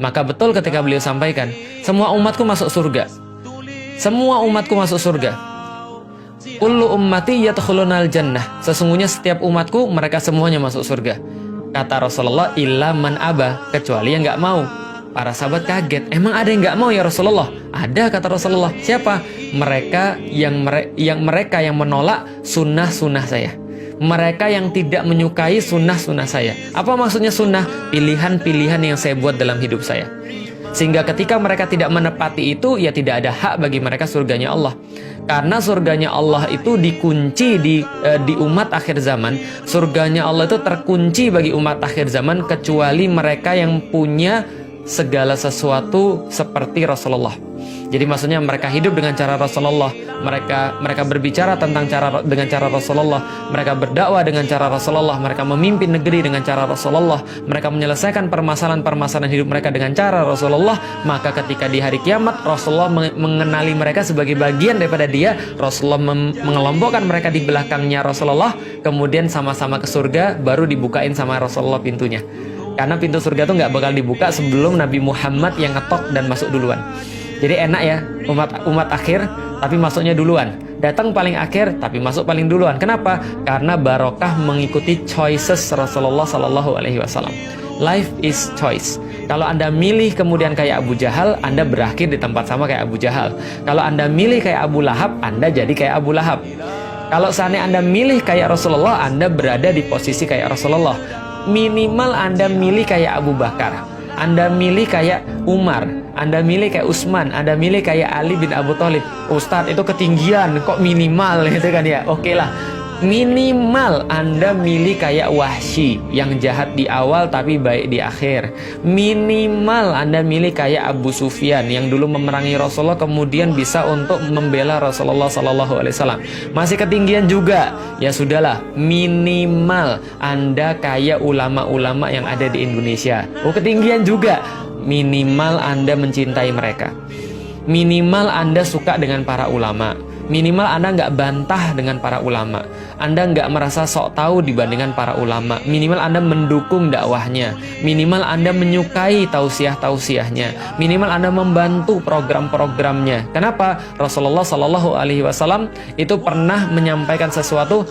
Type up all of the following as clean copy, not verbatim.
Maka betul ketika beliau sampaikan, semua umatku masuk surga. Semua umatku masuk surga. Kullu ummati yadkhulunal jannah. Sesungguhnya setiap umatku mereka semuanya masuk surga. Kata Rasulullah, illa man aba, kecuali yang nggak mau. Para sahabat kaget, emang ada yang nggak mau ya Rasulullah? Ada, kata Rasulullah. Siapa? Mereka yang menolak sunnah-sunnah saya. Mereka yang tidak menyukai sunnah-sunnah saya. Apa maksudnya sunnah? Pilihan-pilihan yang saya buat dalam hidup saya. Sehingga ketika mereka tidak menepati itu, ya tidak ada hak bagi mereka surganya Allah. Karena surganya Allah itu dikunci di umat akhir zaman. Surganya Allah itu terkunci bagi umat akhir zaman, kecuali mereka yang punya segala sesuatu seperti Rasulullah. Jadi maksudnya mereka hidup dengan cara Rasulullah, mereka berbicara dengan cara Rasulullah, mereka berdakwah dengan cara Rasulullah, mereka memimpin negeri dengan cara Rasulullah, mereka menyelesaikan permasalahan-permasalahan hidup mereka dengan cara Rasulullah. Maka ketika di hari kiamat Rasulullah mengenali mereka sebagai bagian daripada dia, Rasulullah mengelompokkan mereka di belakangnya Rasulullah, kemudian sama-sama ke surga, baru dibukain sama Rasulullah pintunya. Karena pintu surga itu nggak bakal dibuka sebelum Nabi Muhammad yang ngetok dan masuk duluan. Jadi enak ya, umat akhir tapi masuknya duluan. Datang paling akhir tapi masuk paling duluan. Kenapa? Karena barokah mengikuti choices Rasulullah Sallallahu Alaihi Wasallam. Life is choice. Kalau Anda milih kemudian kayak Abu Jahal, Anda berakhir di tempat sama kayak Abu Jahal. Kalau Anda milih kayak Abu Lahab, Anda jadi kayak Abu Lahab. Kalau seandainya Anda milih kayak Rasulullah, Anda berada di posisi kayak Rasulullah. Minimal Anda milih kayak Abu Bakar, Anda milih kayak Umar, Anda milih kayak Utsman, Anda milih kayak Ali bin Abu Thalib. Ustadz, itu ketinggian, kok minimal gitu kan ya? Oke lah, minimal Anda milih kayak Wahsy yang jahat di awal tapi baik di akhir. Minimal Anda milih kayak Abu Sufyan yang dulu memerangi Rasulullah kemudian bisa untuk membela Rasulullah Sallallahu Alaihi Wasallam. Masih ketinggian juga. Ya sudahlah, minimal Anda kayak ulama-ulama yang ada di Indonesia. Oh, ketinggian juga. Minimal Anda mencintai mereka. Minimal Anda suka dengan para ulama. Minimal Anda nggak bantah dengan para ulama. Anda nggak merasa sok tahu dibandingkan para ulama. Minimal Anda mendukung dakwahnya. Minimal Anda menyukai tausiah-tausiahnya. Minimal Anda membantu program-programnya. Kenapa? Rasulullah Shallallahu Alaihi Wasallam itu pernah menyampaikan sesuatu,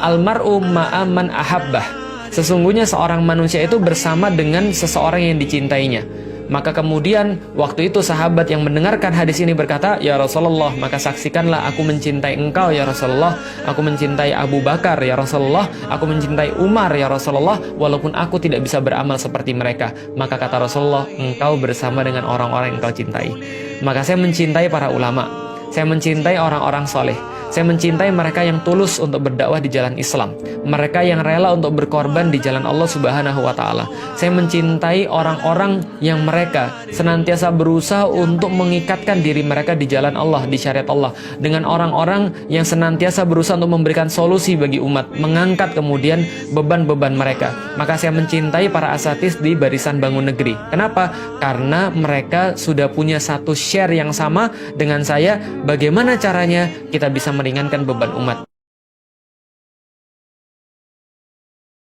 almar'u ma'aman ahabbah. Sesungguhnya seorang manusia itu bersama dengan seseorang yang dicintainya. Maka kemudian waktu itu sahabat yang mendengarkan hadis ini berkata, ya Rasulullah, maka saksikanlah aku mencintai engkau ya Rasulullah, aku mencintai Abu Bakar ya Rasulullah, aku mencintai Umar ya Rasulullah, walaupun aku tidak bisa beramal seperti mereka. Maka kata Rasulullah, engkau bersama dengan orang-orang yang engkau cintai. Maka saya mencintai para ulama, saya mencintai orang-orang soleh, saya mencintai mereka yang tulus untuk berdakwah di jalan Islam, mereka yang rela untuk berkorban di jalan Allah Subhanahu wa Ta'ala. Saya mencintai orang-orang yang mereka senantiasa berusaha untuk mengikatkan diri mereka di jalan Allah, di syariat Allah, dengan orang-orang yang senantiasa berusaha untuk memberikan solusi bagi umat, mengangkat kemudian beban-beban mereka. Maka saya mencintai para asatis di barisan bangun negeri. Kenapa? Karena mereka sudah punya satu share yang sama dengan saya. Bagaimana caranya kita bisa meringankan beban umat?